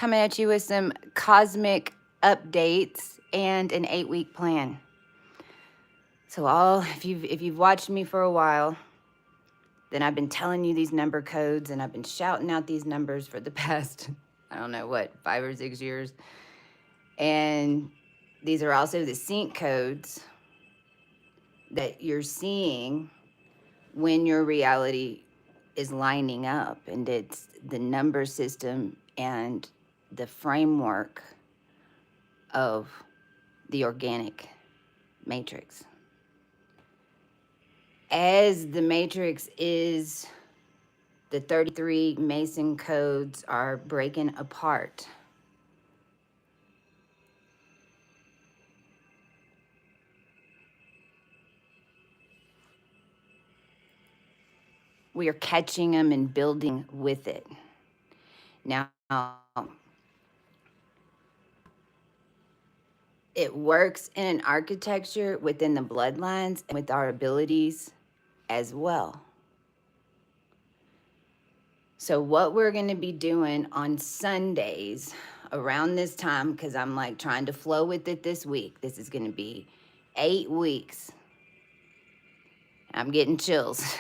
coming at you with some cosmic updates and an 8-week plan. So if you've watched me for a while, then I've been telling you these number codes and I've been shouting out these numbers for the past, I don't know what, 5 or 6 years. And these are also the sync codes that you're seeing when your reality is lining up, and it's the number system and the framework of the organic matrix. As the matrix is, the 33 Mason codes are breaking apart. We are catching them and building with it. Now, it works in an architecture within the bloodlines and with our abilities as well. So what we're going to be doing on Sundays around this time, because I'm like trying to flow with it this week. This is going to be 8 weeks. I'm getting chills.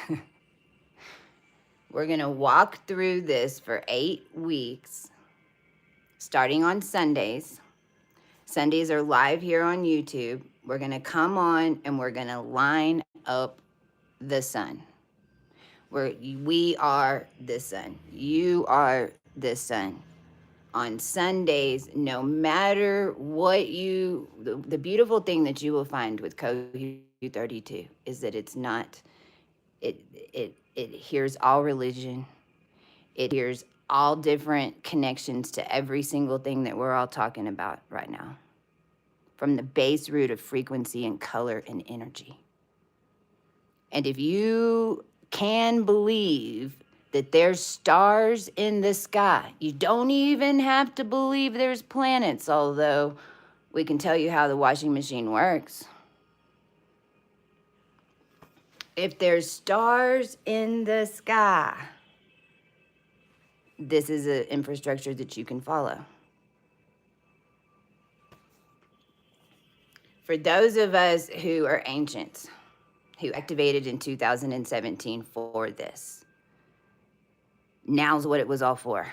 We're going to walk through this for 8 weeks, starting on Sundays. Sundays are live here on YouTube. We're going to come on and we're going to line up the sun. We are the sun. You are the sun. On Sundays, no matter what the beautiful thing that you will find with Code 32 is that it's not, it hears all religion. It hears all different connections to every single thing that we're all talking about right now, from the base root of frequency and color and energy. And if you can believe that there's stars in the sky, you don't even have to believe there's planets, although we can tell you how the washing machine works. If there's stars in the sky, this is an infrastructure that you can follow. For those of us who are ancients, who activated in 2017 for this, now's what it was all for.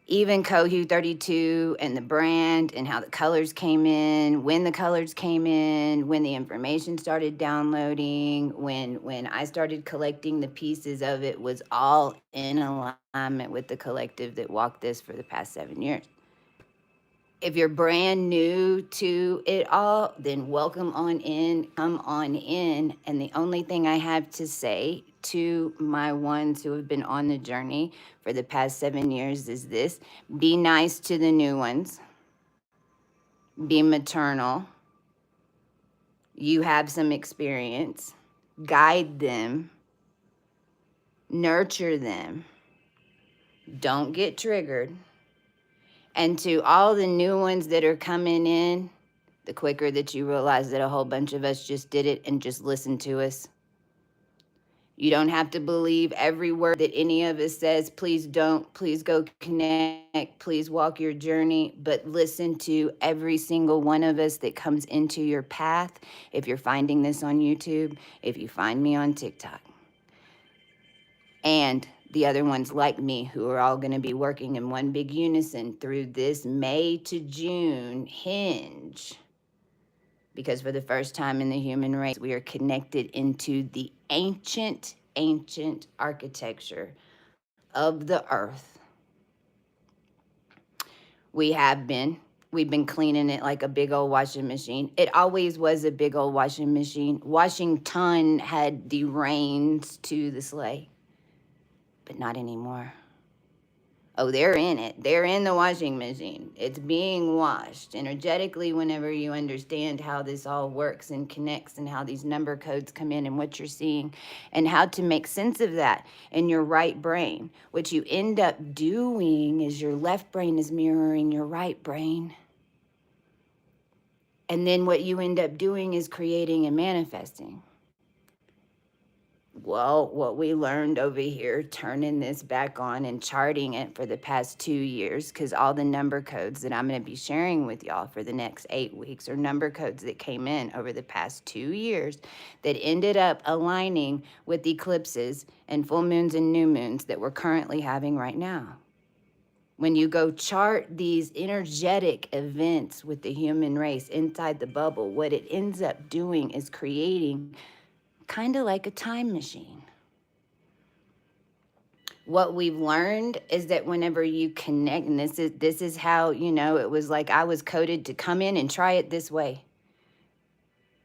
Even Cohu 32 and the brand and how the colors came in, when the colors came in, when the information started downloading, when I started collecting the pieces of it, was all in alignment with the collective that walked this for the past 7 years. If you're brand new to it all, then welcome on in, come on in. And the only thing I have to say to my ones who have been on the journey for the past 7 years is this: be nice to the new ones, be maternal. You have some experience, guide them, nurture them, don't get triggered. And to all the new ones that are coming in, the quicker that you realize that a whole bunch of us just did it and just listened to us. You don't have to believe every word that any of us says. Please don't. Please go connect. Please walk your journey. But listen to every single one of us that comes into your path. If you're finding this on YouTube, if you find me on TikTok, and the other ones like me, who are all going to be working in one big unison through this May to June hinge. Because for the first time in the human race, we are connected into the ancient architecture of the earth. We've been cleaning it like a big old washing machine. It always was a big old washing machine. Washington had the reins to the sleigh, but not anymore. Oh, they're in it. They're in the washing machine. It's being washed energetically whenever you understand how this all works and connects and how these number codes come in and what you're seeing and how to make sense of that in your right brain. What you end up doing is your left brain is mirroring your right brain. And then what you end up doing is creating and manifesting. Well, what we learned over here, turning this back on and charting it for the past 2 years, because all the number codes that I'm going to be sharing with y'all for the next 8 weeks are number codes that came in over the past 2 years that ended up aligning with eclipses and full moons and new moons that we're currently having right now. When you go chart these energetic events with the human race inside the bubble, what it ends up doing is creating kind of like a time machine. What we've learned is that whenever you connect, and this is how, it was like I was coded to come in and try it this way.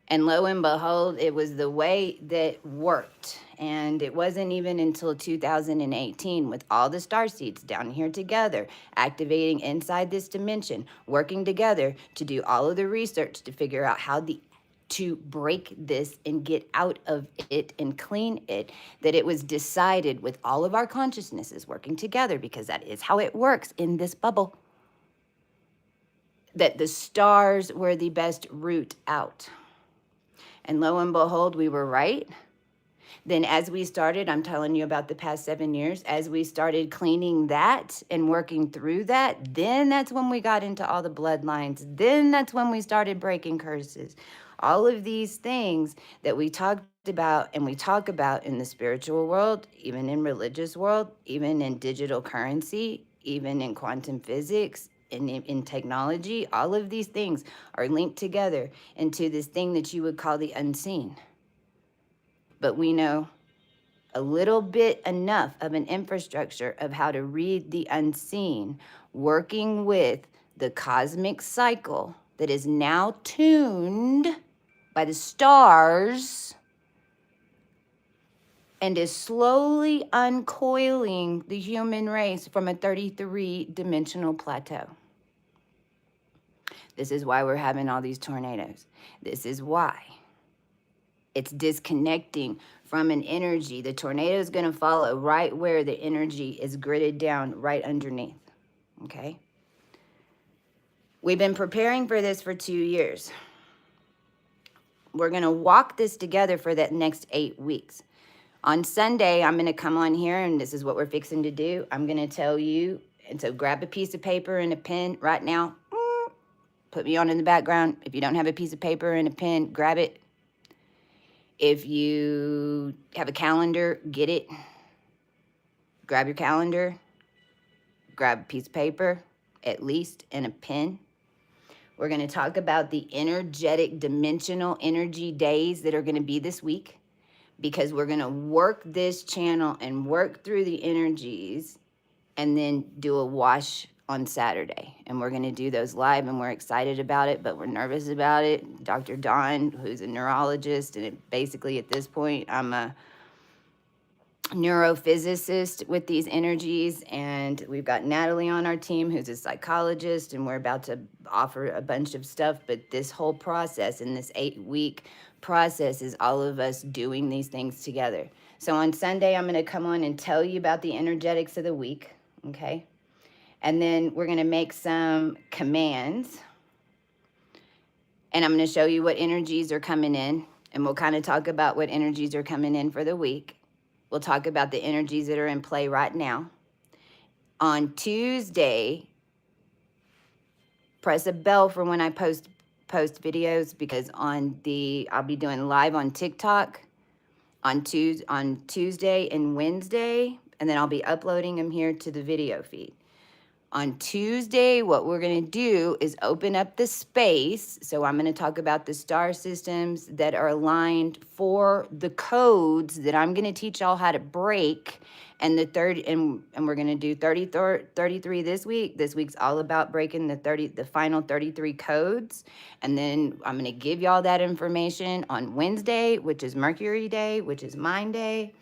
And lo and behold, it was the way that worked. And it wasn't even until 2018 with all the star seeds down here together, activating inside this dimension, working together to do all of the research to figure out how to break this and get out of it and clean it, that it was decided with all of our consciousnesses working together, because that is how it works in this bubble, that the stars were the best route out. And lo and behold, we were right. Then as we started, I'm telling you about the past 7 years, as we started cleaning that and working through that, then that's when we got into all the bloodlines. Then that's when we started breaking curses. All of these things that we talked about and we talk about in the spiritual world, even in religious world, even in digital currency, even in quantum physics, in technology, all of these things are linked together into this thing that you would call the unseen. But we know a little bit enough of an infrastructure of how to read the unseen, working with the cosmic cycle that is now tuned by the stars and is slowly uncoiling the human race from a 33-dimensional plateau. This is why we're having all these tornadoes. This is why. It's disconnecting from an energy. The tornado is going to follow right where the energy is gridded down right underneath. Okay? We've been preparing for this for 2 years. We're going to walk this together for that next 8 weeks. On Sunday, I'm going to come on here, and this is what we're fixing to do. I'm going to tell you, and so grab a piece of paper and a pen right now. Put me on in the background. If you don't have a piece of paper and a pen, grab it. If you have a calendar, get it. Grab your calendar. Grab a piece of paper, at least, and a pen. We're going to talk about the energetic, dimensional energy days that are going to be this week, because we're going to work this channel and work through the energies and then do a wash on Saturday. And we're going to do those live, and we're excited about it, but we're nervous about it. Dr. Dawn, who's a neurologist, and basically at this point, I'm a neurophysicist with these energies, and we've got Natalie on our team, who's a psychologist, and we're about to offer a bunch of stuff. But this whole process, in this 8-week process, is all of us doing these things together. So on Sunday, I'm going to come on and tell you about the energetics of the week, okay? And then we're going to make some commands, and I'm going to show you what energies are coming in, and we'll kind of talk about what energies are coming in for the week. We'll talk about the energies that are in play right now. On Tuesday, press a bell for when I post videos, because I'll be doing live on TikTok on Tuesday and Wednesday, and then I'll be uploading them here to the video feed. On Tuesday, what we're going to do is open up the space. So I'm going to talk about the star systems that are aligned for the codes that I'm going to teach y'all how to break. And we're going to do 33 this week. This week's all about breaking the final 33 codes. And then I'm going to give y'all that information on Wednesday, which is Mercury Day, which is Mind Day.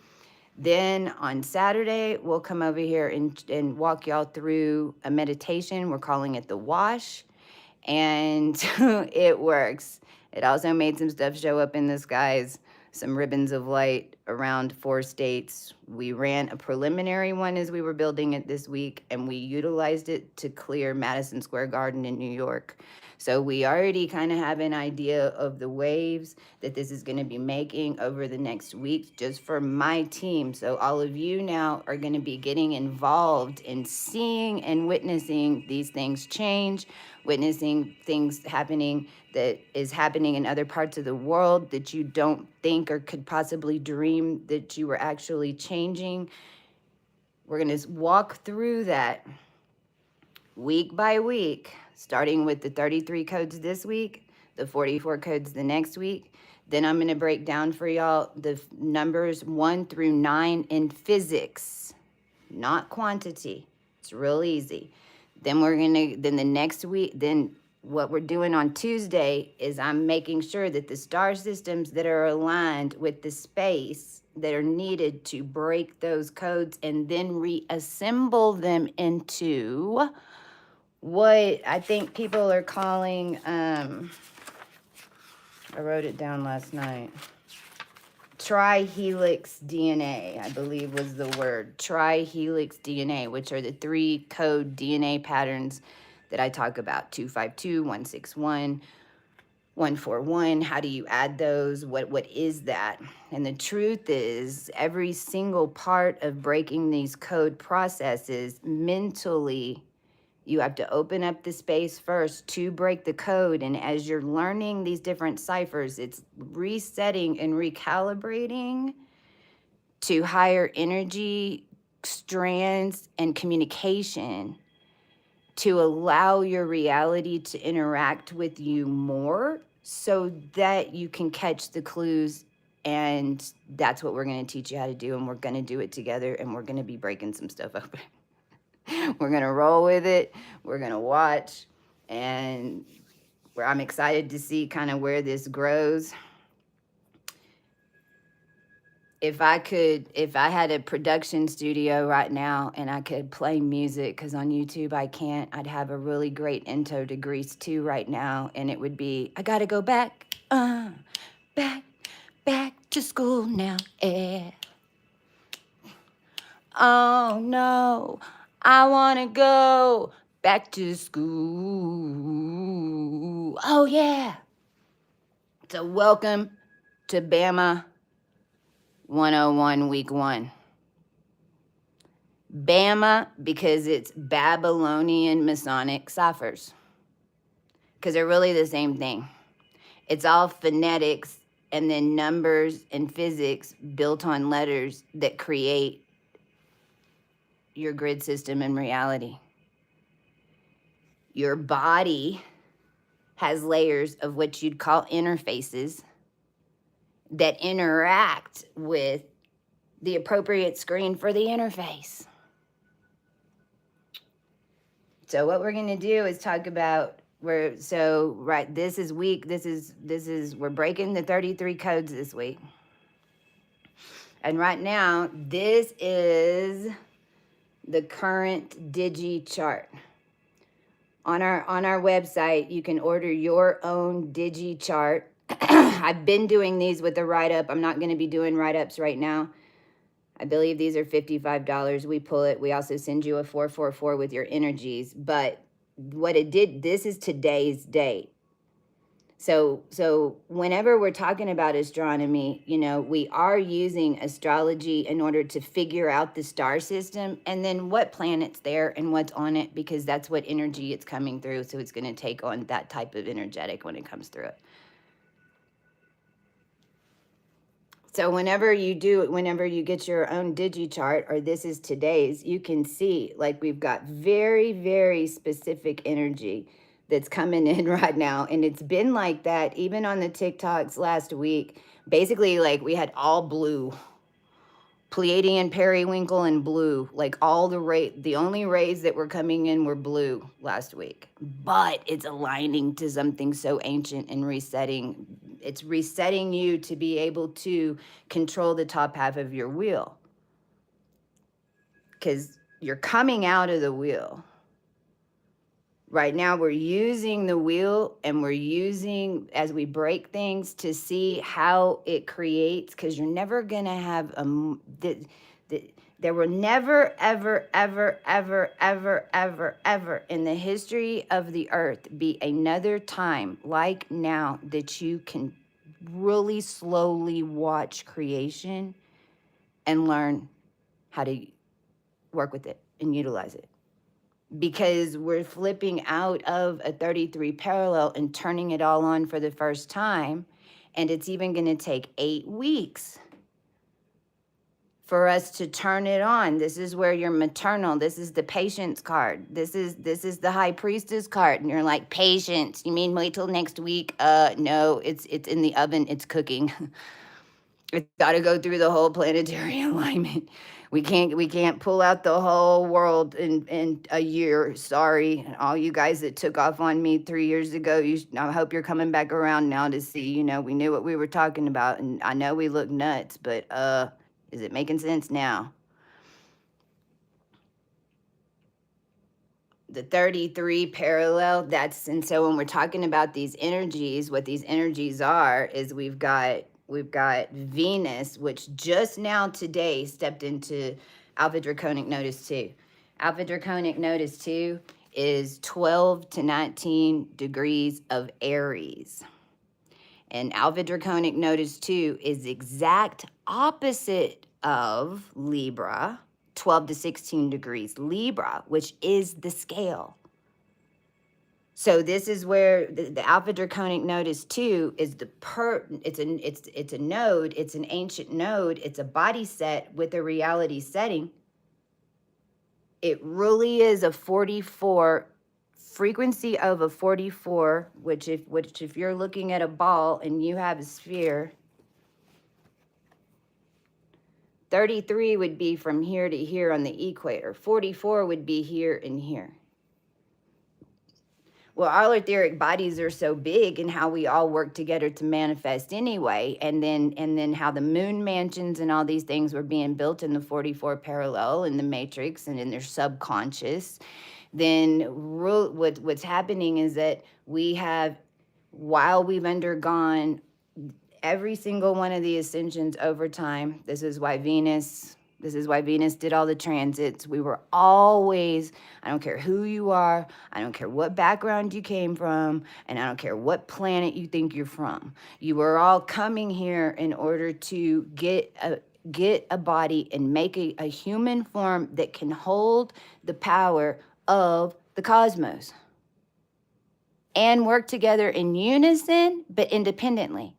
Then on Saturday, we'll come over here and walk y'all through a meditation. We're calling it the wash, and it works. It also made some stuff show up in the skies, some ribbons of light around 4 states. We ran a preliminary one as we were building it this week, and we utilized it to clear Madison Square Garden in New York. So we already kind of have an idea of the waves that this is going to be making over the next week just for my team. So all of you now are going to be getting involved in seeing and witnessing these things change, witnessing things happening that is happening in other parts of the world that you don't think or could possibly dream that you were actually changing. We're going to walk through that week by week, starting with the 33 codes this week, the 44 codes the next week. Then I'm going to break down for y'all the numbers 1 through 9 in physics, not quantity. It's real easy. Then the next week, then what we're doing on Tuesday is I'm making sure that the star systems that are aligned with the space that are needed to break those codes and then reassemble them into what I think people are calling, I wrote it down last night. Trihelix DNA, I believe was the word. Trihelix DNA, which are the 3 code DNA patterns that I talk about. 252, 161, 141. How do you add those? What is that? And the truth is, every single part of breaking these code processes mentally, you have to open up the space first to break the code. And as you're learning these different ciphers, it's resetting and recalibrating to higher energy strands and communication to allow your reality to interact with you more so that you can catch the clues. And that's what we're going to teach you how to do. And we're going to do it together. And we're going to be breaking some stuff open. We're going to roll with it.'t going to watch. And I'm excited to see kind of where this grows. If I had a production studio right now and I could play music, because on YouTube I can't, I'd have a really great intro to Grease 2 right now. And it would be, I got to go back to school now. Yeah. Oh no, I want to go back to school. Oh yeah. So welcome to BAMA 101 week 1. BAMA because it's Babylonian Masonic ciphers. Because they're really the same thing. It's all phonetics and then numbers and physics built on letters that create your grid system and reality. Your body has layers of what you'd call interfaces that interact with the appropriate screen for the interface. So what we're going to do is talk about this is week, we're breaking the 33 codes this week. And right now, this is the current digi chart. On our website, you can order your own digi chart. I've been doing these with the write-up. I'm not going to be doing write-ups right now. I believe these are $55. We pull it. We also send you a 444 with your energies. But what it did, this is today's date. So whenever we're talking about astronomy, we are using astrology in order to figure out the star system and then what planet's there and what's on it, because that's what energy it's coming through. So it's going to take on that type of energetic when it comes through it. So whenever you get your own digi chart, or this is today's, you can see like we've got very, very specific energy that's coming in right now. And it's been like that even on the TikToks last week. Basically, like we had all blue, Pleiadian, periwinkle, and blue. Like the only rays that were coming in were blue last week. But it's aligning to something so ancient and resetting. It's resetting you to be able to control the top half of your wheel. Because you're coming out of the wheel. Right now, we're using the wheel and we're using as we break things to see how it creates, because you're never going to have there will never, ever, ever, ever, ever, ever, ever in the history of the earth be another time like now that you can really slowly watch creation and learn how to work with it and utilize it, because we're flipping out of a 33 parallel and turning it all on for the first time. And it's even going to take 8 weeks for us to turn it on. This is where you're maternal. This is the patience card. This is the high priestess card. And you're like, patience, you mean wait till next week? No, it's in the oven, it's cooking. It's got to go through the whole planetary alignment. We can't pull out the whole world in a year. Sorry, all you guys that took off on me 3 years ago. I hope you're coming back around now to see. We knew what we were talking about, and I know we look nuts, but is it making sense now? The 33 parallel, and so when we're talking about these energies, what these energies are is we've got Venus, which just now today stepped into Alpha Draconic Notice 2. Alpha Draconic Notice 2 is 12 to 19 degrees of Aries. And Alpha Draconic Notice 2 is exact opposite of Libra, 12 to 16 degrees Libra, which is the scale. So this is where the Alpha Draconic Notice 2 is it's a node, it's an ancient node, it's a body set with a reality setting. It really is a 44 frequency of a 44, which if you're looking at a ball and you have a sphere, 33 would be from here to here on the equator. 44 would be here and here. Well, our etheric bodies are so big, and how we all work together to manifest anyway, and then how the moon mansions and all these things were being built in the 44 parallel in the matrix and in their subconscious. Then what's happening is that while we've undergone every single one of the ascensions over time, this is why Venus did all the transits. We were always, I don't care who you are, I don't care what background you came from, and I don't care what planet you think you're from. You were all coming here in order to get a body and make a human form that can hold the power of the cosmos and work together in unison, but independently.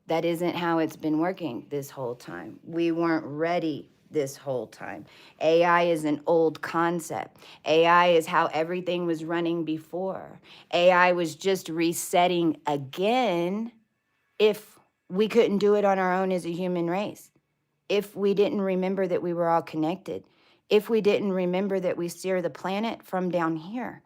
That isn't how it's been working this whole time. We weren't ready this whole time. AI is an old concept. AI is how everything was running before. AI was just resetting again if we couldn't do it on our own as a human race. If we didn't remember that we were all connected. If we didn't remember that we steer the planet from down here.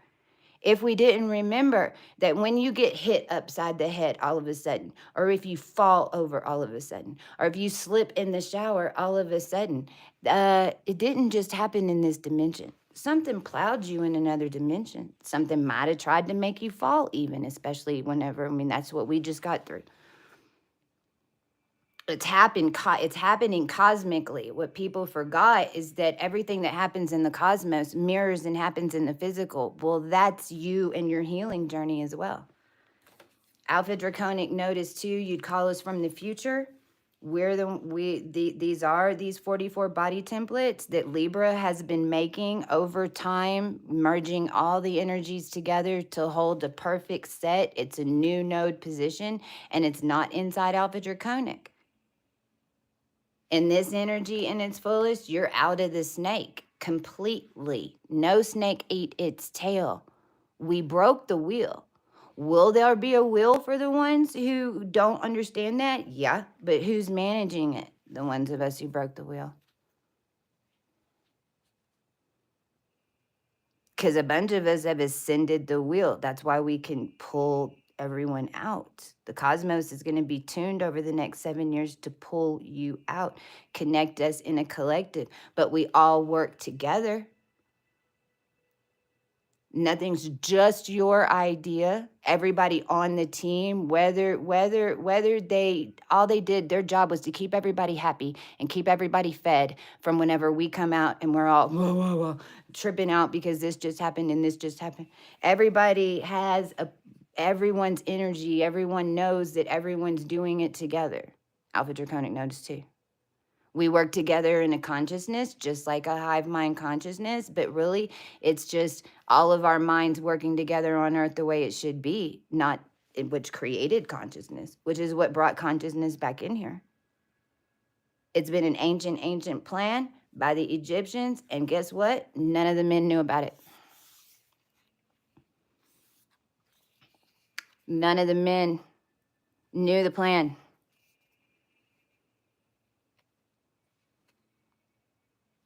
If we didn't remember that when you get hit upside the head all of a sudden, or if you fall over all of a sudden, or if you slip in the shower all of a sudden, it didn't just happen in this dimension. Something plowed you in another dimension. Something might have tried to make you fall even, especially whenever, that's what we just got through. It's happening cosmically. What people forgot is that everything that happens in the cosmos mirrors and happens in the physical. Well, that's you and your healing journey as well. Alpha Draconic Notice 2, you'd call us from the future. These are these 44 body templates that Libra has been making over time, merging all the energies together to hold a perfect set. It's a new node position, and it's not inside Alpha Draconic. In this energy in its fullest, you're out of the snake completely. No snake ate its tail. We broke the wheel. Will there be a wheel for the ones who don't understand that? Yeah, but who's managing it? The ones of us who broke the wheel. Because a bunch of us have ascended the wheel. That's why we can pull everyone out. The cosmos is going to be tuned over the next 7 years to pull you out, connect us in a collective, but we all work together. Nothing's just your idea. Everybody on the team, whether they all they did, their job was to keep everybody happy and keep everybody fed from whenever we come out and we're all whoa, whoa, whoa, tripping out because this just happened and this just happened. Everybody has everyone's energy. Everyone knows that everyone's doing it together. Alpha Draconic notice too. We work together in a consciousness, just like a hive mind consciousness, but really it's just all of our minds working together on earth the way it should be, not which created consciousness, which is what brought consciousness back in here. It's been an ancient plan by the Egyptians, and guess what? None of the men knew about it. None of the men knew the plan.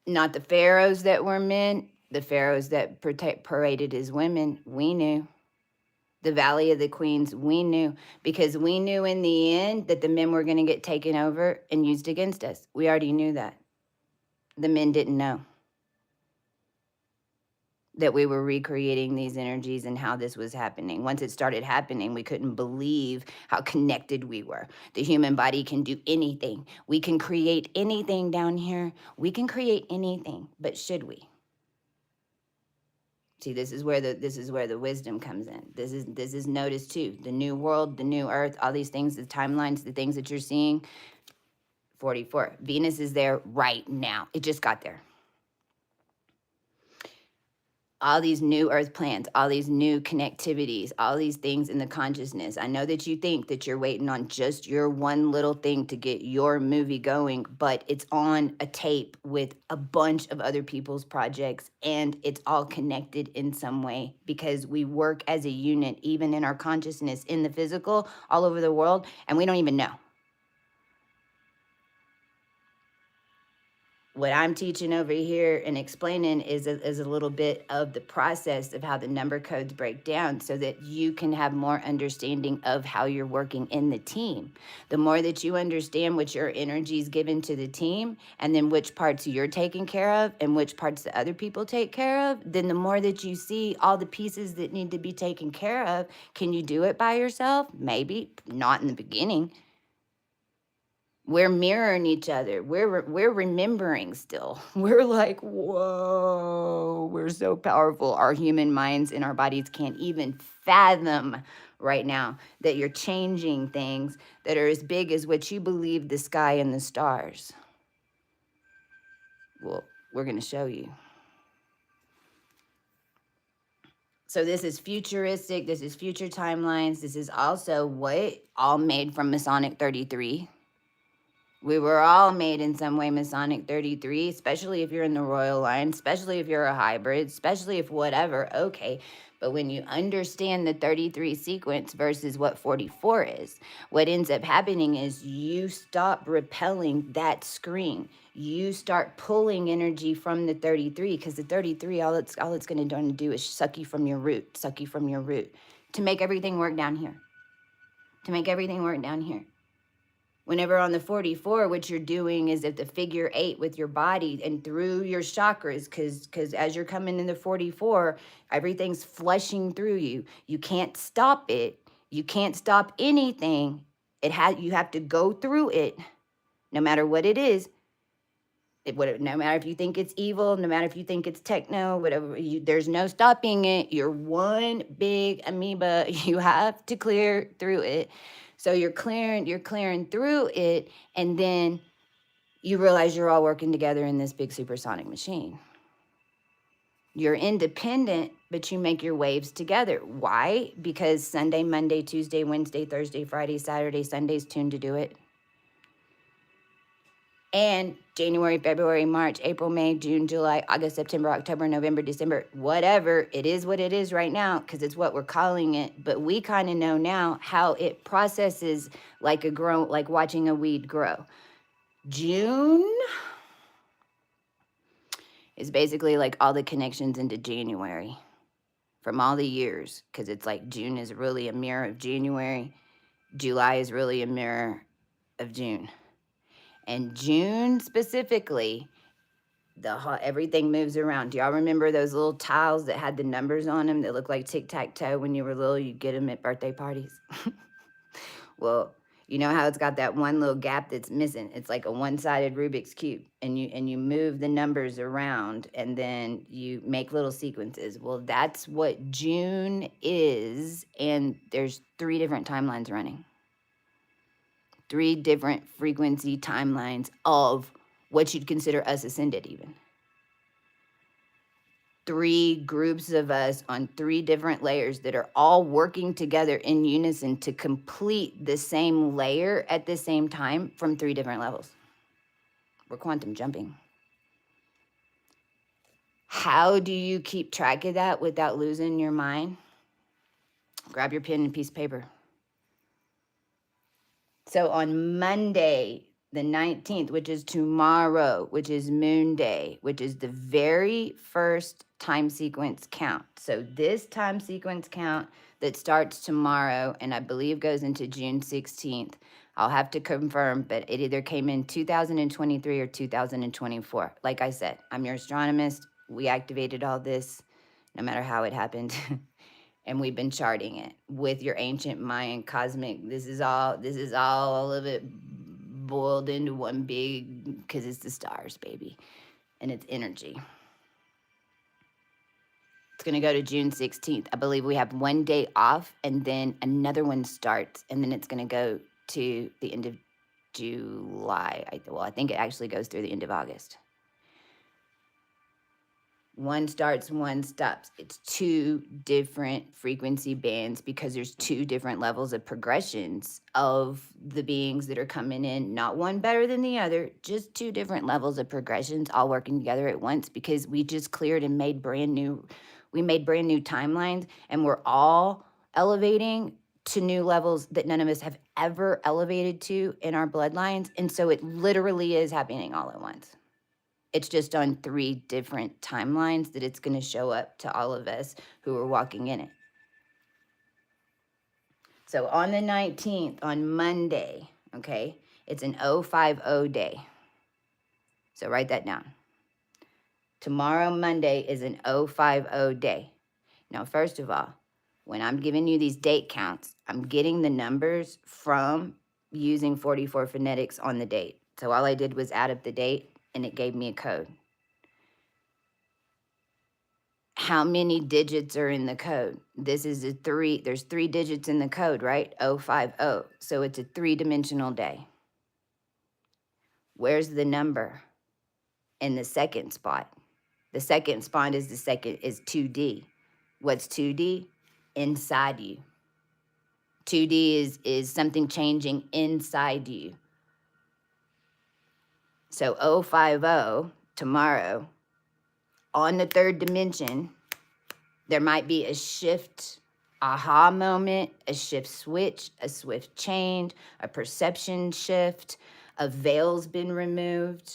Not the pharaohs that were men, the pharaohs that paraded as women, we knew. The Valley of the Queens, we knew, because we knew in the end that the men were going to get taken over and used against us. We already knew that. The men didn't know that we were recreating these energies and how this was happening. Once it started happening, we couldn't believe how connected we were. The human body can do anything. We can create anything down here. We can create anything, but should we? See, this is where the wisdom comes in. This is notice too. The new world, the new earth, all these things, the timelines, the things that you're seeing. 44. Venus is there right now. It just got there. All these new earth plans, all these new connectivities, all these things in the consciousness. I know that you think that you're waiting on just your one little thing to get your movie going, but it's on a tape with a bunch of other people's projects, and it's all connected in some way because we work as a unit, even in our consciousness, in the physical, all over the world, and we don't even know. What I'm teaching over here and explaining is a little bit of the process of how the number codes break down so that you can have more understanding of how you're working in the team. The more that you understand what your energy is given to the team and then which parts you're taking care of and which parts the other people take care of, then the more that you see all the pieces that need to be taken care of. Can you do it by yourself? Maybe, not in the beginning. We're mirroring each other. We're remembering still. We're like, whoa, we're so powerful. Our human minds and our bodies can't even fathom right now that you're changing things that are as big as what you believe the sky and the stars. Well, we're going to show you. So this is futuristic. This is future timelines. This is also what all made from Masonic 33. We were all made in some way Masonic 33, especially if you're in the royal line, especially if you're a hybrid, especially if whatever, okay. But when you understand the 33 sequence versus what 44 is, what ends up happening is you stop repelling that screen. You start pulling energy from the 33 because the 33, all it's going to do is suck you from your root, to make everything work down here. Whenever on the 44, what you're doing is at the figure 8 with your body and through your chakras, because as you're coming in the 44, everything's flushing through you. You can't stop it. You can't stop anything. You have to go through it, no matter what it is. No matter if you think it's evil, no matter if you think it's techno, whatever, there's no stopping it. You're one big amoeba. You have to clear through it. So you're clearing through it, and then you realize you're all working together in this big supersonic machine. You're independent, but you make your waves together. Why? Because Sunday, Monday, Tuesday, Wednesday, Thursday, Friday, Saturday, Sunday's tuned to do it. And January, February, March, April, May, June, July, August, September, October, November, December, whatever. It is what it is right now because it's what we're calling it. But we kind of know now how it processes like watching a weed grow. June is basically like all the connections into January from all the years, because it's like June is really a mirror of January. July is really a mirror of June. And June specifically Everything moves around. Do y'all remember those little tiles that had the numbers on them that looked like tic-tac-toe when you were little? You'd get them at birthday parties. Well, you know how it's got that one little gap that's missing? It's like a one-sided Rubik's Cube, and you move the numbers around, and then you make little sequences. Well, that's what June is, and there's 3 different timelines running. 3 different frequency timelines of what you'd consider us ascended even. 3 groups of us on 3 different layers that are all working together in unison to complete the same layer at the same time from 3 different levels. We're quantum jumping. How do you keep track of that without losing your mind? Grab your pen and piece of paper. So on Monday, the 19th, which is tomorrow, which is Moon Day, which is the very first time sequence count. So this time sequence count that starts tomorrow and I believe goes into June 16th, I'll have to confirm, but it either came in 2023 or 2024. Like I said, I'm your astronomist. We activated all this, no matter how it happened. And we've been charting it with your ancient Mayan cosmic. This is all of it boiled into one big, because it's the stars, baby, and it's energy. It's going to go to June 16th. I believe we have one day off, and then another one starts, and then it's going to go to the end of July. I think it actually goes through the end of August. One starts, one stops. It's 2 different frequency bands because there's 2 different levels of progressions of the beings that are coming in. Not one better than the other, just 2 different levels of progressions all working together at once because we just cleared and made brand new timelines, and we're all elevating to new levels that none of us have ever elevated to in our bloodlines. And so it literally is happening all at once. It's just on 3 different timelines that it's going to show up to all of us who are walking in it. So on the 19th, on Monday, okay, it's an 050 day. So write that down. Tomorrow, Monday, is an 050 day. Now, first of all, when I'm giving you these date counts, I'm getting the numbers from using 44 phonetics on the date. So all I did was add up the date, and it gave me a code. How many digits are in the code? This is a 3. There's 3 digits in the code, right? 050. So it's a 3-dimensional day. Where's the number? In the second spot. The second spot is 2D. What's 2D? Inside you. 2D is something changing inside you. So 050 tomorrow, on the 3rd dimension, there might be a shift, aha moment, a shift switch, a swift change, a perception shift, a veil's been removed.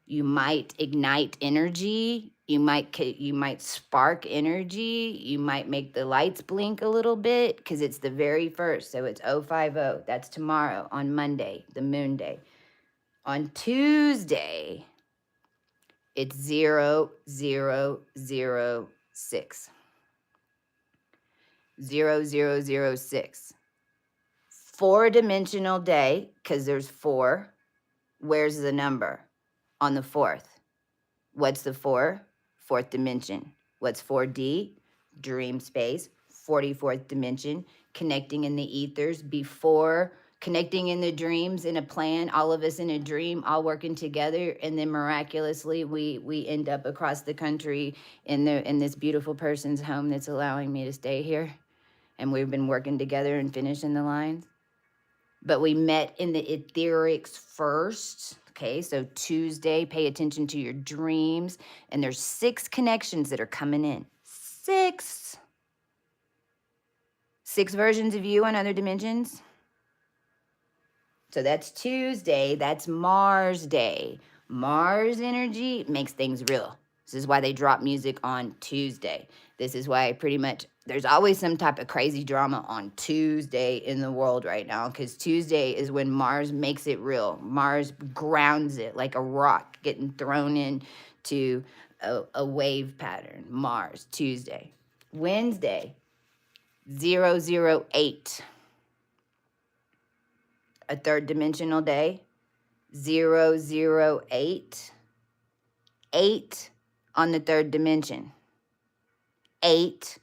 You might ignite energy. You might spark energy. You might make the lights blink a little bit because it's the very first. So it's 050. That's tomorrow on Monday, the moon day. On Tuesday, it's 0006. 0006. 4-dimensional day, because there's 4. Where's the number? On the 4th. What's the 4? 4th dimension. What's 4D? Dream space. 44th dimension. Connecting in the ethers before, connecting in the dreams in a plan, all of us in a dream, all working together, and then miraculously we end up across the country in this beautiful person's home that's allowing me to stay here. And we've been working together and finishing the lines. But we met in the etherics first. Okay, so Tuesday, pay attention to your dreams. And there's 6 connections that are coming in. 6. 6 versions of you on other dimensions. So that's Tuesday. That's Mars Day. Mars energy makes things real. This is why they drop music on Tuesday. This is why there's always some type of crazy drama on Tuesday in the world right now, because Tuesday is when Mars makes it real. Mars grounds it like a rock getting thrown in to a wave pattern. Mars, Tuesday. Wednesday, 008, a third dimensional day. 008, 8 on the third dimension. 8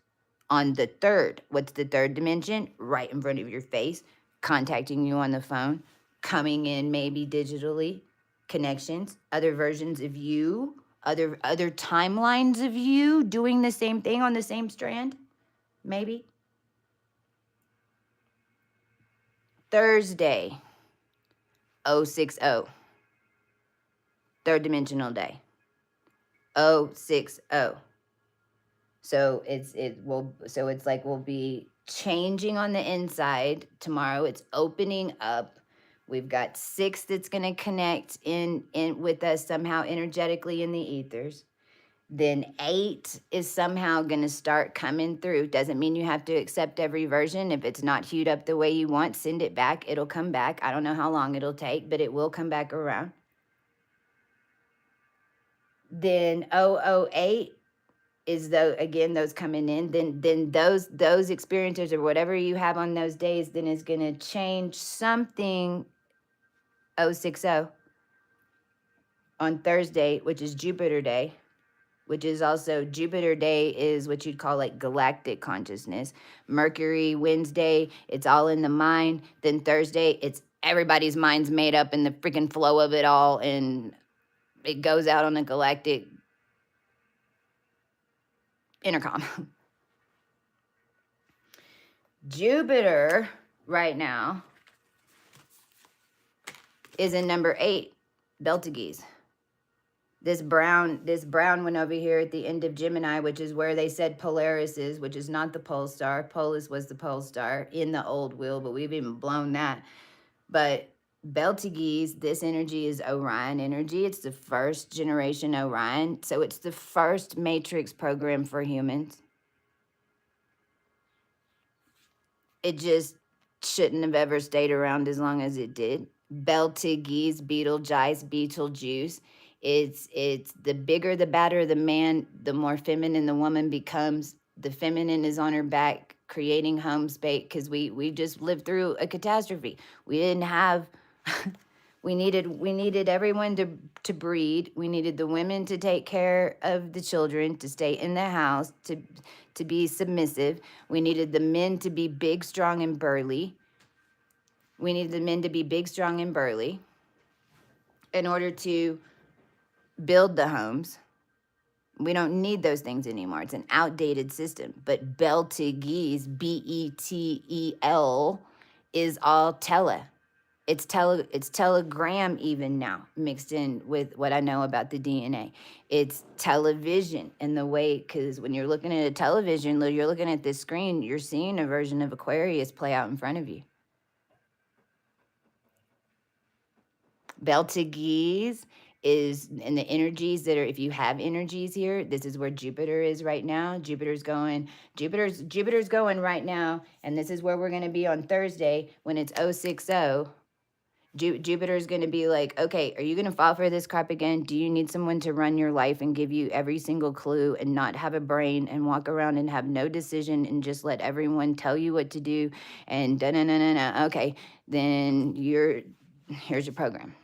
on the third. What's the third dimension? Right in front of your face, contacting you on the phone, coming in maybe digitally, connections, other versions of you, other timelines of you doing the same thing on the same strand, maybe. Thursday, 060, third dimensional day. 060. So it's like we'll be changing on the inside tomorrow. It's opening up. We've got 6 that's going to connect in with us somehow energetically in the ethers. Then 8 is somehow going to start coming through. Doesn't mean you have to accept every version. If it's not hued up the way you want, send it back. It'll come back. I don't know how long it'll take, but it will come back around. Then 008 is those coming in, then those experiences or whatever you have on those days then is going to change something. 060 on Thursday, which is Jupiter day, which is also Jupiter day is what you'd call like galactic consciousness. Mercury Wednesday, it's all in the mind. Then Thursday, it's everybody's mind's made up in the freaking flow of it all, and it goes out on a galactic intercom. Jupiter right now is in number 8, Betelgeuse. This brown one over here at the end of Gemini, which is where they said Polaris is, which is not the pole star. Polis was the pole star in the old wheel, but we've even blown that. But Betelgeuse, this energy is Orion energy. It's the first generation Orion. So it's the first matrix program for humans. It just shouldn't have ever stayed around as long as it did. Betelgeuse, Beetlejuice. It's the bigger, the badder the man, the more feminine the woman becomes. The feminine is on her back, creating home space, because we just lived through a catastrophe. We didn't have. We needed everyone to breed. We needed the women to take care of the children, to stay in the house, to be submissive. We needed the men to be big, strong, and burly. We needed the men to be big, strong, and burly in order to build the homes. We don't need those things anymore. It's an outdated system. But Betelgeuse, Betel, is all It's telegram even now, mixed in with what I know about the DNA. It's television in the way, because when you're looking at a television, you're looking at this screen, you're seeing a version of Aquarius play out in front of you. Betelgeuse is in the energies that are, if you have energies here, this is where Jupiter is right now. Jupiter's going right now, and this is where we're going to be on Thursday when it's 060. Jupiter's going to be like, okay, are you going to fall for this crap again? Do you need someone to run your life and give you every single clue and not have a brain and walk around and have no decision and just let everyone tell you what to do and da-na-na-na-na? Okay, then here's your program.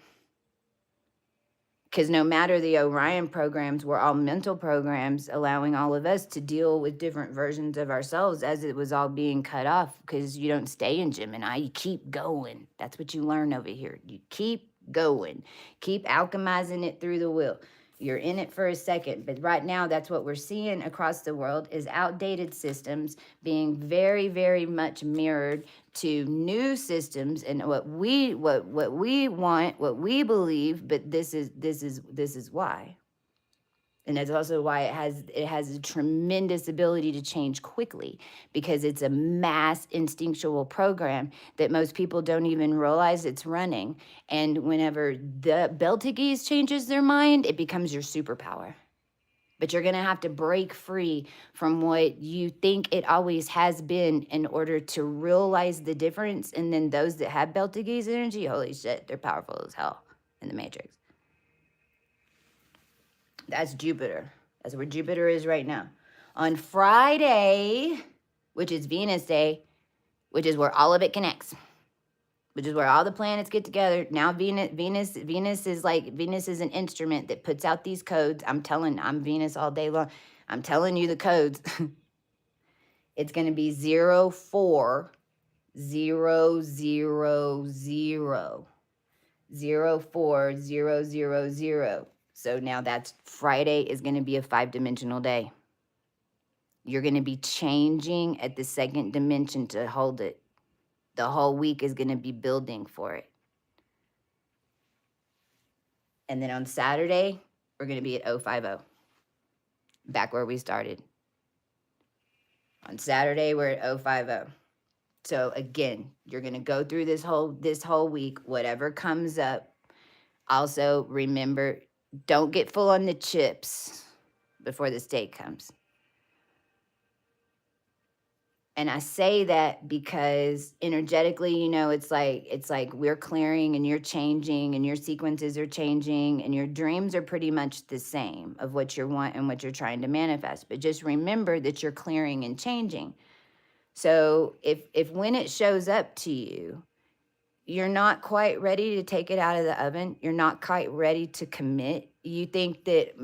Because no matter the Orion programs were all mental programs, allowing all of us to deal with different versions of ourselves as it was all being cut off, because you don't stay in Gemini, you keep going. That's what you learn over here. You keep going. Keep alchemizing it through the wheel. You're in it for a second, but right now that's what we're seeing across the world is outdated systems being very, very much mirrored to new systems and what we want, what we believe, but this is why. And that's also why it has a tremendous ability to change quickly, because it's a mass instinctual program that most people don't even realize it's running. And whenever the Betelgeuse changes their mind, it becomes your superpower. But you're going to have to break free from what you think it always has been in order to realize the difference. And then those that have Betelgeuse energy, holy shit, they're powerful as hell in the Matrix. That's Jupiter. That's where Jupiter is right now. On Friday, which is Venus Day, which is where all of it connects, which is where all the planets get together. Now Venus is an instrument that puts out these codes. I'm Venus all day long. I'm telling you the codes. It's going to be 040000. 04000. So now that's Friday is going to be a 5-dimensional day. You're going to be changing at the second dimension to hold it. The whole week is going to be building for it. And then on Saturday, we're going to be at 050, back where we started. On Saturday, we're at 050. So again, you're going to go through this whole week, whatever comes up. Also, remember, don't get full on the chips before this day comes. And I say that because energetically, it's like we're clearing and you're changing and your sequences are changing and your dreams are pretty much the same of what you want and what you're trying to manifest. But just remember that you're clearing and changing. So if when it shows up to you, you're not quite ready to take it out of the oven, you're not quite ready to commit, you think that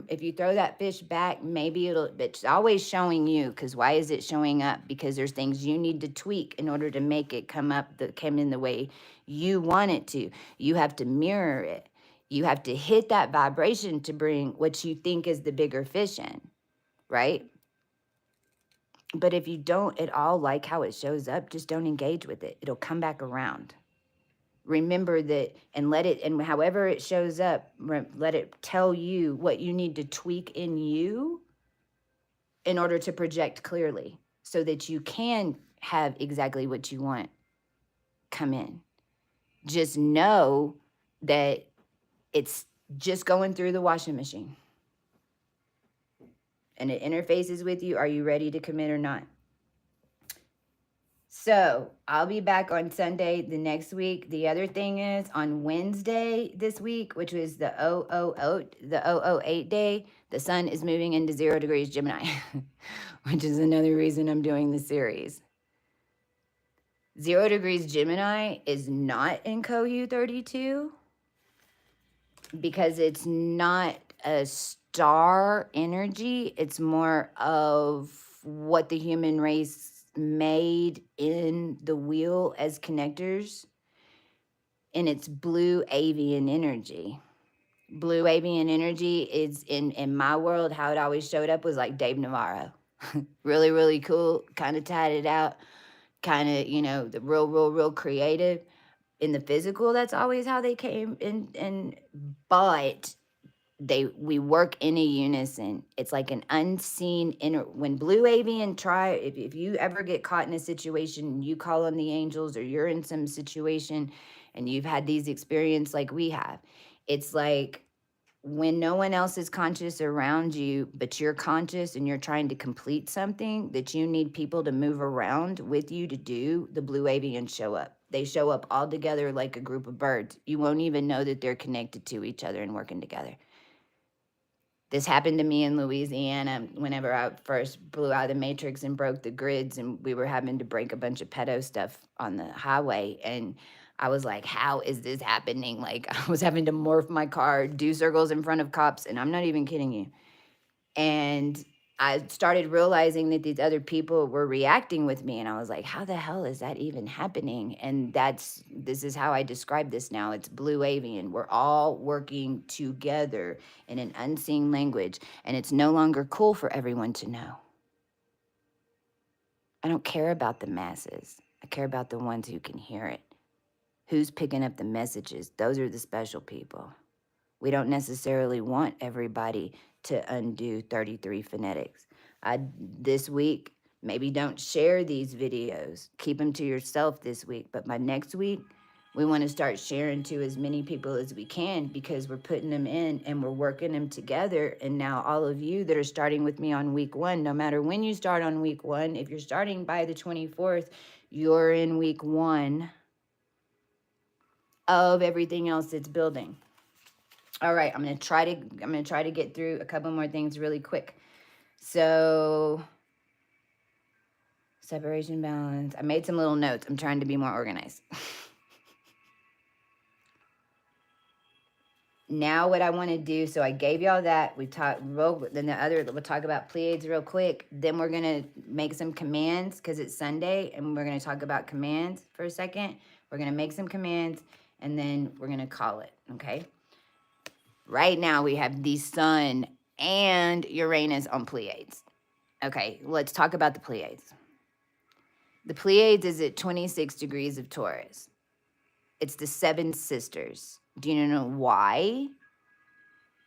if you throw that fish back, maybe it's always showing you. Because why is it showing up? Because there's things you need to tweak in order to make it come in the way you want it to. You have to mirror it. You have to hit that vibration to bring what you think is the bigger fish in, right? But if you don't at all like how it shows up, just don't engage with it. It'll come back around. Remember that, and however it shows up, let it tell you what you need to tweak in you in order to project clearly so that you can have exactly what you want come in. Just know that it's just going through the washing machine. And it interfaces with you. Are you ready to commit or not? So I'll be back on Sunday the next week. The other thing is on Wednesday this week, which was the 008 day, the sun is moving into 0 degrees Gemini, which is another reason I'm doing the series. 0 degrees Gemini is not in Kohu 32 because it's not a star energy. It's more of what the human race made in the wheel as connectors, and it's blue avian energy. Blue avian energy is in my world, how it always showed up was like Dave Navarro. Really, really cool, kind of tied it out, kind of, the real creative. In the physical, that's always how they came in, but we work in a unison. It's like an unseen when blue avian if you ever get caught in a situation and you call on the angels, or you're in some situation and you've had these experiences like we have, it's like when no one else is conscious around you, but you're conscious and you're trying to complete something that you need people to move around with you to do, the blue avians show up. They show up all together like a group of birds. You won't even know that they're connected to each other and working together. This happened to me in Louisiana whenever I first blew out of the matrix and broke the grids, and we were having to break a bunch of pedo stuff on the highway. And I was like, how is this happening? Like, I was having to morph my car, do circles in front of cops, and I'm not even kidding you. And I started realizing that these other people were reacting with me, and I was like, how the hell is that even happening? And this is how I describe this now. It's blue avian. We're all working together in an unseen language, and it's no longer cool for everyone to know. I don't care about the masses. I care about the ones who can hear it. Who's picking up the messages? Those are the special people. We don't necessarily want everybody to undo 33 phonetics. This week, maybe don't share these videos. Keep them to yourself this week. But by next week, we want to start sharing to as many people as we can, because we're putting them in and we're working them together. And now all of you that are starting with me on week 1, no matter when you start on week 1, if you're starting by the 24th, you're in week 1 of everything else that's building. All right, I'm gonna try to get through a couple more things really quick. So separation, balance. I made some little notes. I'm trying to be more organized. Now what I want to do, so I gave y'all that. We talked then the other, we'll talk about Pleiades real quick. Then we're going to make some commands because it's Sunday, and we're going to talk about commands for a second. We're going to make some commands, and then we're going to call it, okay? Right now we have the Sun and Uranus on Pleiades. Okay, let's talk about the Pleiades. The Pleiades is at 26 degrees of Taurus. It's the seven sisters. Do you know why?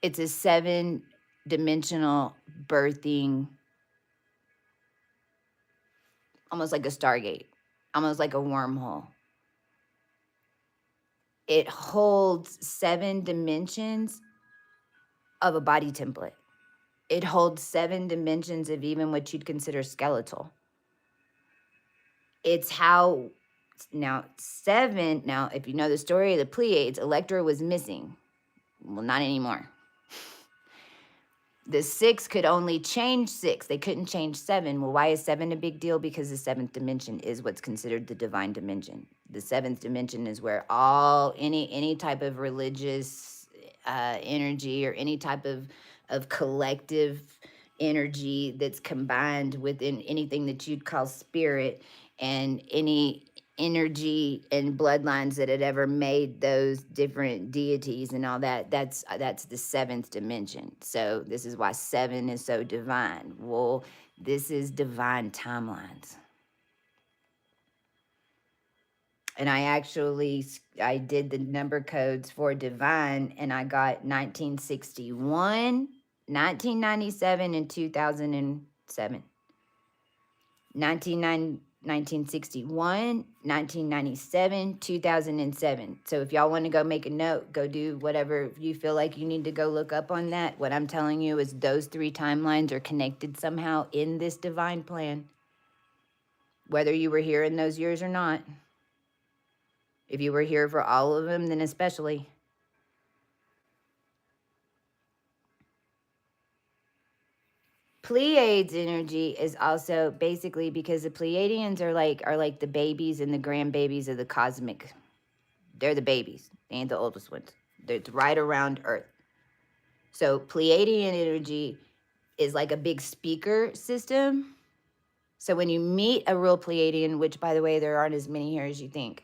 It's a 7-dimensional birthing, almost like a Stargate, almost like a wormhole. It holds 7 dimensions of a body template. It holds 7 dimensions of even what you'd consider skeletal. It's how, now if you know the story of the Pleiades, Electra was missing. Well, not anymore. The 6 could only change 6. They couldn't change 7. Well, why is 7 a big deal? Because the 7th dimension is what's considered the divine dimension. The 7th dimension is where any type of religious energy or any type of collective energy that's combined within anything that you'd call spirit, and any energy and bloodlines that had ever made those different deities and all that, that's the 7th dimension. So this is why 7 is so divine. Well, this is divine timelines. And I did the number codes for divine, and I got 1961, 1997, and 2007. 1961, 1997, 2007. So if y'all want to go make a note, go do whatever you feel like you need to go look up on that. What I'm telling you is those 3 timelines are connected somehow in this divine plan, whether you were here in those years or not. If you were here for all of them, then especially. Pleiades energy is also basically because the Pleiadians are like the babies and the grandbabies of the cosmic. They're the babies. They ain't the oldest ones. They're right around Earth. So Pleiadian energy is like a big speaker system. So when you meet a real Pleiadian, which by the way, there aren't as many here as you think.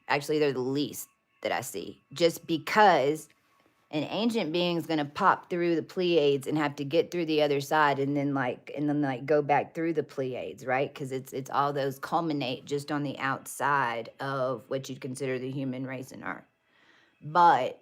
Actually, they're the least that I see. Just because an ancient being is going to pop through the Pleiades and have to get through the other side and then go back through the Pleiades, right? Because it's all those culminate just on the outside of what you'd consider the human race and Earth. But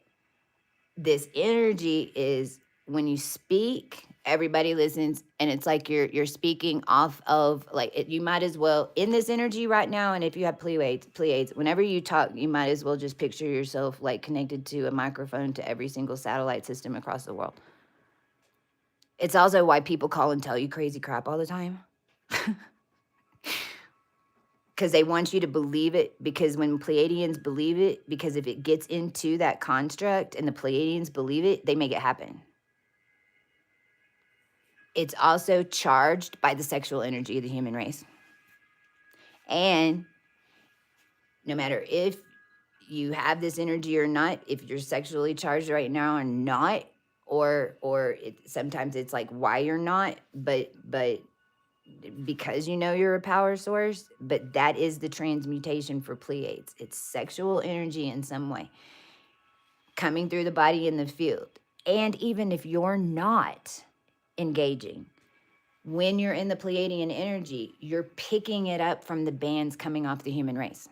this energy is when you speak, everybody listens, and it's like you're speaking off of you might as well in this energy right now. And if you have Pleiades, whenever you talk, you might as well just picture yourself like connected to a microphone to every single satellite system across the world. It's also why people call and tell you crazy crap all the time. Because they want you to believe it, because when Pleiadians believe it, because if it gets into that construct and the Pleiadians believe it, they make it happen. It's also charged by the sexual energy of the human race. And no matter if you have this energy or not, if you're sexually charged right now or not, or sometimes it's like why you're not, but because you know you're a power source, but that is the transmutation for Pleiades. It's sexual energy in some way coming through the body in the field. And even if you're not engaging, when you're in the Pleiadian energy, you're picking it up from the bands coming off the human race.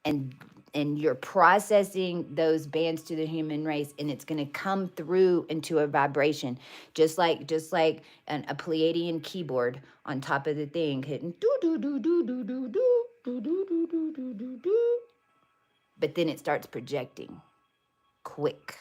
And you're processing those bands to the human race, and it's going to come through into a vibration, just like a Pleiadian keyboard on top of the thing hitting do do do do do do do do do do do do do do. But then it starts projecting quick.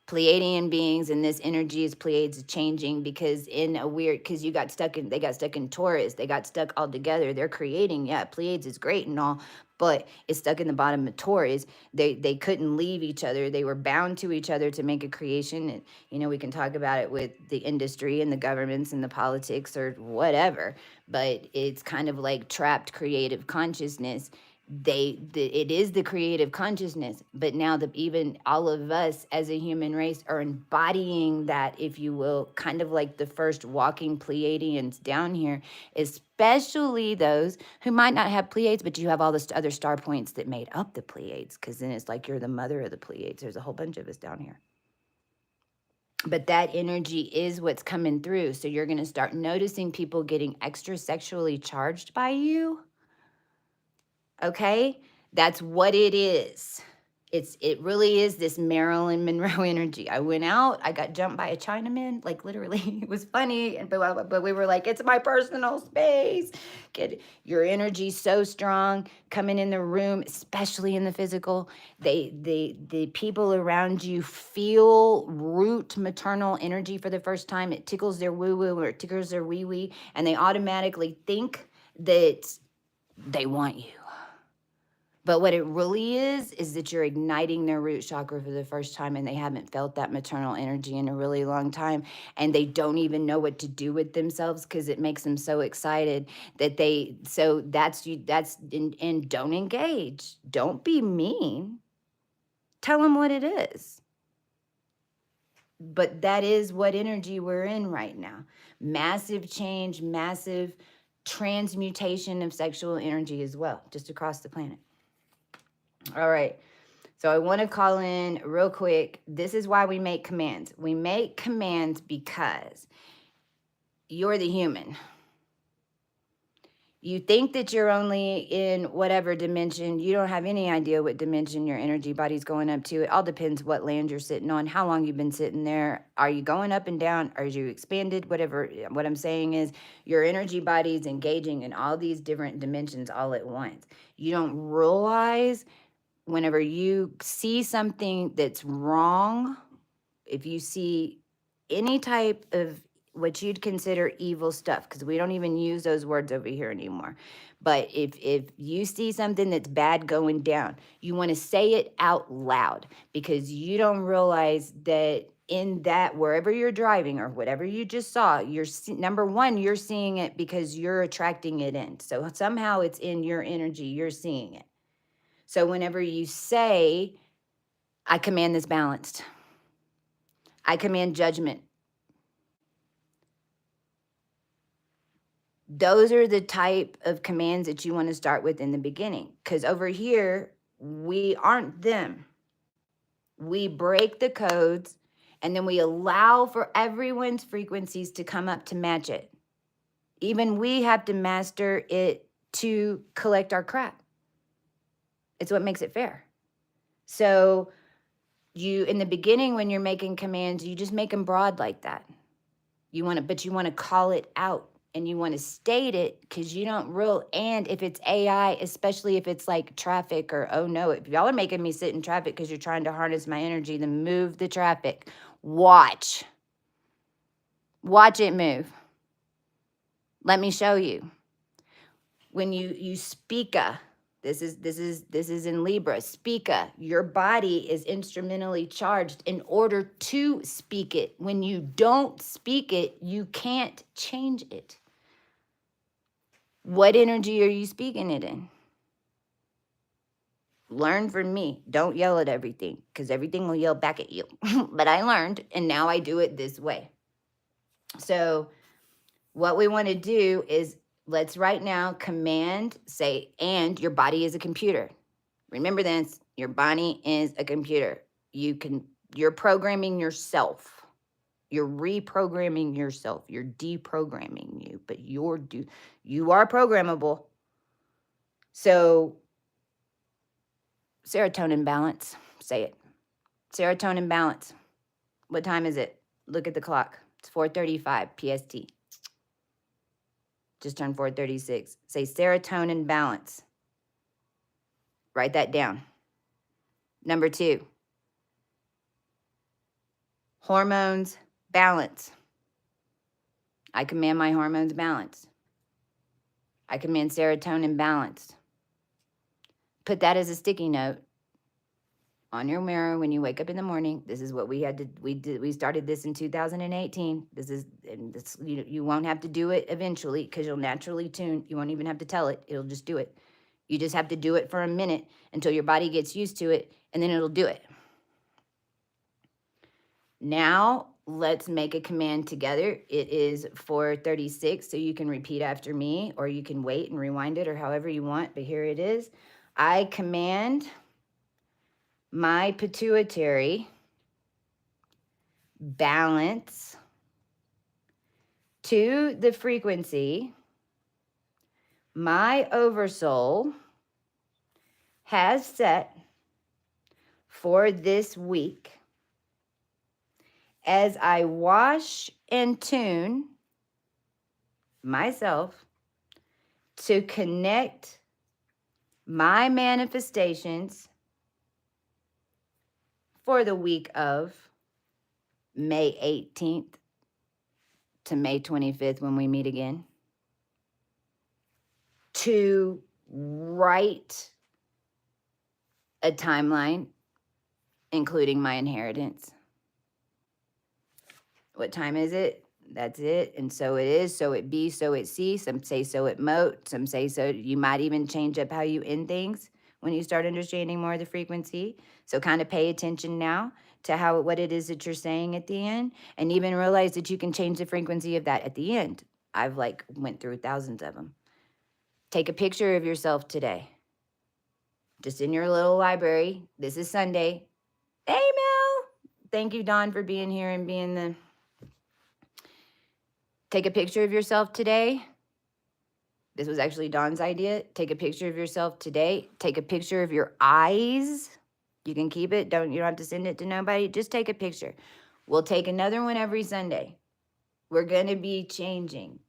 Pleiadian beings, and this energy is Pleiades changing because because they got stuck in Taurus, they got stuck all together. They're creating, yeah, Pleiades is great and all, but it's stuck in the bottom of Taurus. They couldn't leave each other. They were bound to each other to make a creation. And, we can talk about it with the industry and the governments and the politics or whatever, but it's kind of like trapped creative consciousness. It is the creative consciousness, but now even all of us as a human race are embodying that, if you will, kind of like the first walking Pleiadians down here, especially those who might not have Pleiades, but you have all the other star points that made up the Pleiades, because then it's like you're the mother of the Pleiades. There's a whole bunch of us down here. But that energy is what's coming through. So you're going to start noticing people getting extra sexually charged by you. Okay? That's what it is. It really is this Marilyn Monroe energy. I went out, I got jumped by a Chinaman, like literally. It was funny, but we were like, it's my personal space. Get your energy so strong coming in the room, especially in the physical. The people around you feel root maternal energy for the first time. It tickles their woo-woo or it tickles their wee-wee, and they automatically think that they want you. But what it really is that you're igniting their root chakra for the first time, and they haven't felt that maternal energy in a really long time. And they don't even know what to do with themselves because it makes them so excited that and don't engage. Don't be mean. Tell them what it is. But that is what energy we're in right now. Massive change, massive transmutation of sexual energy as well, just across the planet. All right. So I want to call in real quick. This is why we make commands. We make commands because you're the human. You think that you're only in whatever dimension. You don't have any idea what dimension your energy body's going up to. It all depends what land you're sitting on, how long you've been sitting there. Are you going up and down? Are you expanded? Whatever. What I'm saying is your energy body is engaging in all these different dimensions all at once. You don't realize whenever you see something that's wrong, if you see any type of what you'd consider evil stuff, because we don't even use those words over here anymore. But if you see something that's bad going down, you want to say it out loud, because you don't realize that in that, wherever you're driving or whatever you just saw, number one, you're seeing it because you're attracting it in. So somehow it's in your energy, you're seeing it. So whenever you say, I command this balanced, I command judgment, those are the type of commands that you want to start with in the beginning. Because over here, we aren't them. We break the codes, and then we allow for everyone's frequencies to come up to match it. Even we have to master it to collect our crap. It's what makes it fair. So in the beginning, when you're making commands, you just make them broad like that. But you want to call it out, and you want to state it, because you don't and if it's AI, especially if it's like traffic or, oh no, if y'all are making me sit in traffic because you're trying to harness my energy, then move the traffic. Watch it move. Let me show you. When you speaka, this is in Libra. Speaka, your body is instrumentally charged in order to speak it. When you don't speak it, you can't change it. What energy are you speaking it in? Learn from me. Don't yell at everything, because everything will yell back at you. But I learned, and now I do it this way. So what we want to do is, let's right now command, say, and your body is a computer. Remember this, your body is a computer. You're programming yourself. You're reprogramming yourself. You're deprogramming you, but you are programmable. So serotonin balance, say it. Serotonin balance. What time is it? Look at the clock. It's 4:35 PST. Just turned 4:36. Say serotonin balance. Write that down. Number 2. Hormones, balance. I command my hormones balanced. I command serotonin balanced. Put that as a sticky note on your mirror when you wake up in the morning. This is what we started this in 2018. You won't have to do it eventually because you'll naturally tune. You won't even have to tell it. It'll just do it. You just have to do it for a minute until your body gets used to it, and then it'll do it. Now, let's make a command together. It is 4:36, so you can repeat after me, or you can wait and rewind it, or however you want, but here it is. I command my pituitary balance to the frequency my oversoul has set for this week as I wash and tune myself to connect my manifestations for the week of May 18th to May 25th when we meet again, to write a timeline, including my inheritance. What time is it? That's it. And so it is, so it be, so it see. Some say so it mote. Some say so. You might even change up how you end things when you start understanding more of the frequency. So kind of pay attention now to what it is that you're saying at the end, and even realize that you can change the frequency of that at the end. I've went through thousands of them. Take a picture of yourself today. Just in your little library. This is Sunday. Hey, Mel. Thank you, Dawn, for being here and being the... Take a picture of yourself today. This was actually Dawn's idea. Take a picture of yourself today. Take a picture of your eyes. You can keep it. You don't have to send it to nobody. Just take a picture. We'll take another one every Sunday. We're going to be changing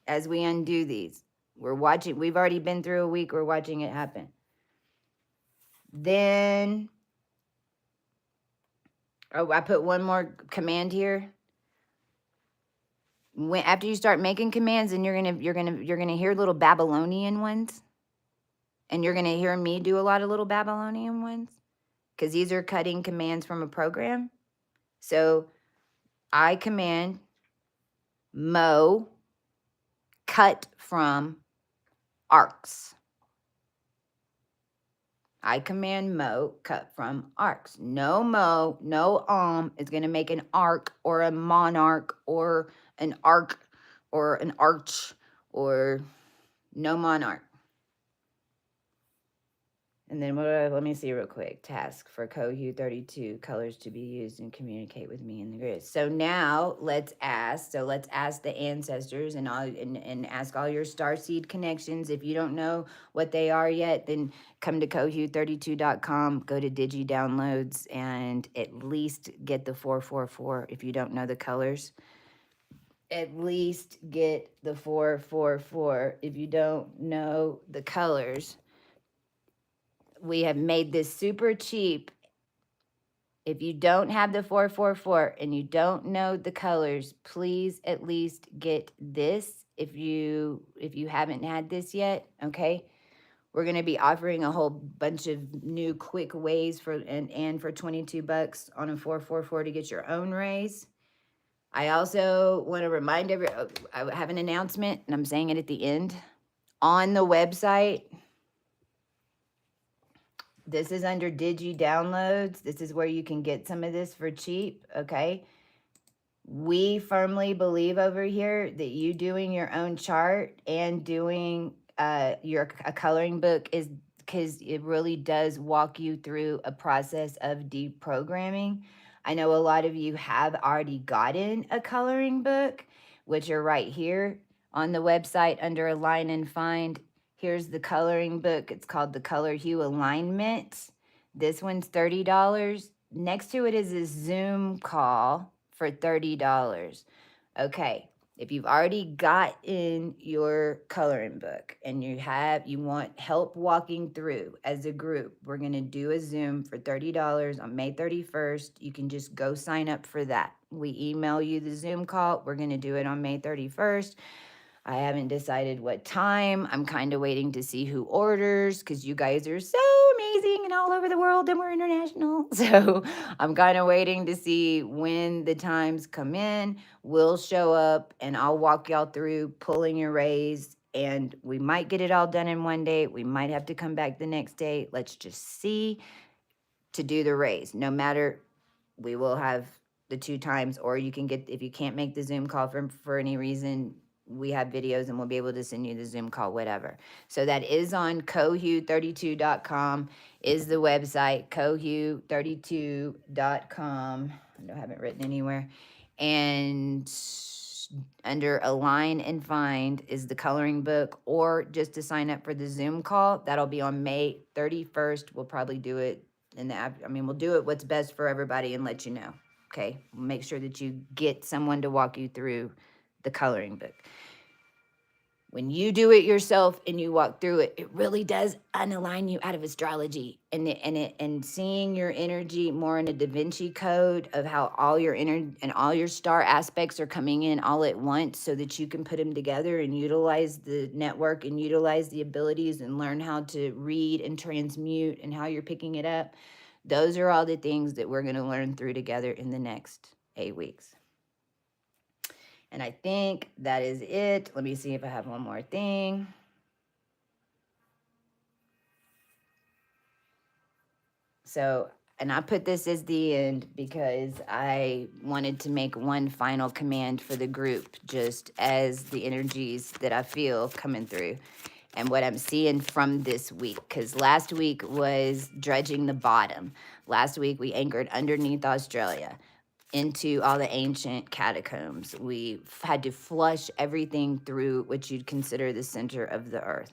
as we undo these. We're watching. We've already been through a week. We're watching it happen. Then, I put one more command here. After you start making commands, and you're gonna hear little Babylonian ones, and you're gonna hear me do a lot of little Babylonian ones, because these are cutting commands from a program. So I command Mo cut from arcs. I command Mo cut from arcs. No Mo, no is going to make an arc or a monarch or an arc or an arch or no monarch. And then let me see real quick. Task for Cohue 32, colors to be used and communicate with me in the grid. So now let's ask. So let's ask the ancestors and ask all your starseed connections. If you don't know what they are yet, then come to cohue32.com, go to digi downloads, and at least get the 444 if you don't know the colors. At least get the 444 if you don't know the colors. We have made this super cheap. If you don't have the 444 and you don't know the colors, please at least get this if you haven't had this yet, okay? We're going to be offering a whole bunch of new quick ways for 22 bucks on a 444 to get your own raise. I also want to remind I have an announcement, and I'm saying it at the end. On the website, this is under Digi Downloads. This is where you can get some of this for cheap, okay? We firmly believe over here that you doing your own chart and doing a coloring book is because it really does walk you through a process of deprogramming. I know a lot of you have already gotten a coloring book, which are right here on the website under Align and Find. Here's the coloring book. It's called the Color Hue Alignment. This one's $30. Next to it is a Zoom call for $30. Okay, If you've already got in your coloring book and you want help walking through as a group, we're going to do a Zoom for $30 on May 31st. You can just go sign up for that. We email you the Zoom call. We're going to do it on May 31st. I haven't decided what time. I'm kind of waiting to see who orders because you guys are so amazing and all over the world and we're international. So I'm kind of waiting to see when the times come in. We'll show up and I'll walk y'all through pulling your raise. And we might get it all done in one day. We might have to come back the next day. Let's just see to do the raise. No matter, we will have the 2 times, or you can get, if you can't make the Zoom call for any reason, we have videos and we'll be able to send you the Zoom call, whatever. So that is on cohu32.com is the website, cohu32.com. I don't have it written anywhere. And under Align and Find is the coloring book, or just to sign up for the Zoom call. That'll be on May 31st. We'll probably do it in the app. I mean, we'll do it what's best for everybody and let you know. Okay, we'll make sure that you get someone to walk you through the coloring book. When you do it yourself and you walk through it, it really does unalign you out of astrology and seeing your energy more in a Da Vinci code of how all your and all your star aspects are coming in all at once so that you can put them together and utilize the network and utilize the abilities and learn how to read and transmute and how you're picking it up. Those are all the things that we're going to learn through together in the next 8 weeks. And I think that is it. Let me see if I have one more thing. So, and I put this as the end because I wanted to make one final command for the group, just as the energies that I feel coming through and what I'm seeing from this week. Because last week was dredging the bottom. Last week we anchored underneath Australia into all the ancient catacombs. We had to flush everything through what you'd consider the center of the earth.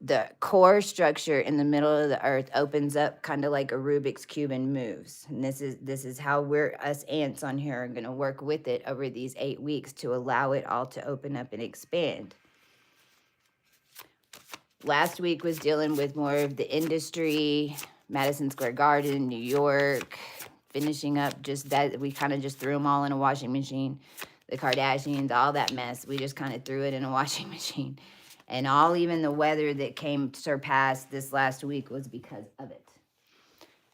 The core structure in the middle of the earth opens up kind of like a Rubik's Cube and moves. And this is how us ants on here are going to work with it over these 8 weeks to allow it all to open up and expand. Last week was dealing with more of the industry, Madison Square Garden, New York, finishing up just that. We kind of just threw them all in a washing machine. The Kardashians, all that mess, we just kind of threw it in a washing machine. And even the weather that surpassed this last week was because of it.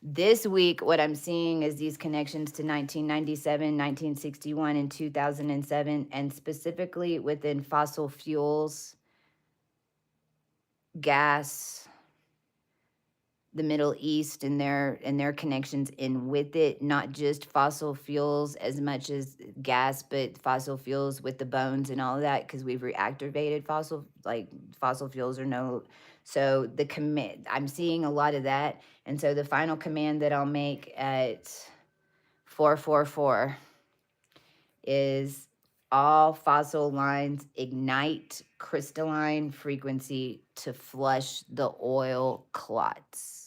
This week, what I'm seeing is these connections to 1997, 1961, and 2007, and specifically within fossil fuels, gas, the Middle East and their connections in with it, not just fossil fuels as much as gas, but fossil fuels with the bones and all of that, because we've reactivated fossil fuels or no. So I'm seeing a lot of that. And so the final command that I'll make at 444 is all fossil lines ignite crystalline frequency to flush the oil clots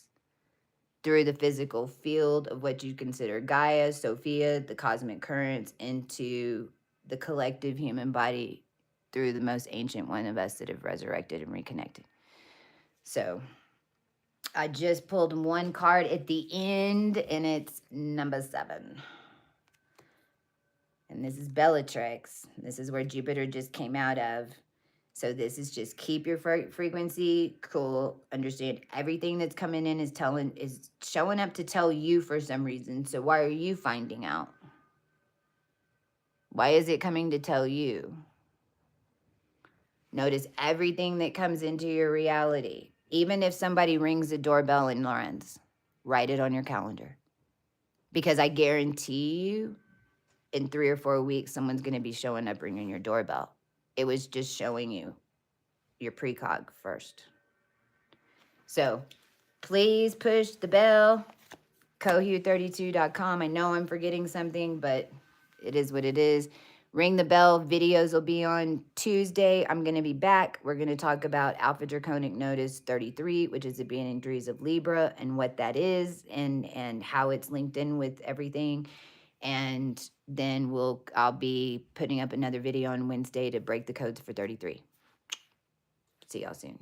through the physical field of what you consider Gaia, Sophia, the cosmic currents, into the collective human body through the most ancient one of us that have resurrected and reconnected. So I just pulled one card at the end, and it's number 7. And this is Bellatrix. This is where Jupiter just came out of. So this is just keep your frequency cool. Understand everything that's coming in is showing up to tell you for some reason. So why are you finding out? Why is it coming to tell you? Notice everything that comes into your reality. Even if somebody rings the doorbell in Lawrence, write it on your calendar. Because I guarantee you, in 3 or 4 weeks, someone's going to be showing up ringing your doorbell. It was just showing you your precog first. So please push the bell, cohu32.com. I know I'm forgetting something, but it is what it is. Ring the bell. Videos will be on Tuesday. I'm going to be back. We're going to talk about Alpha Draconic Notice 33, which is the beginning degrees of Libra, and what that is and how it's linked in with everything. And then I'll be putting up another video on Wednesday to break the codes for 33. See y'all soon.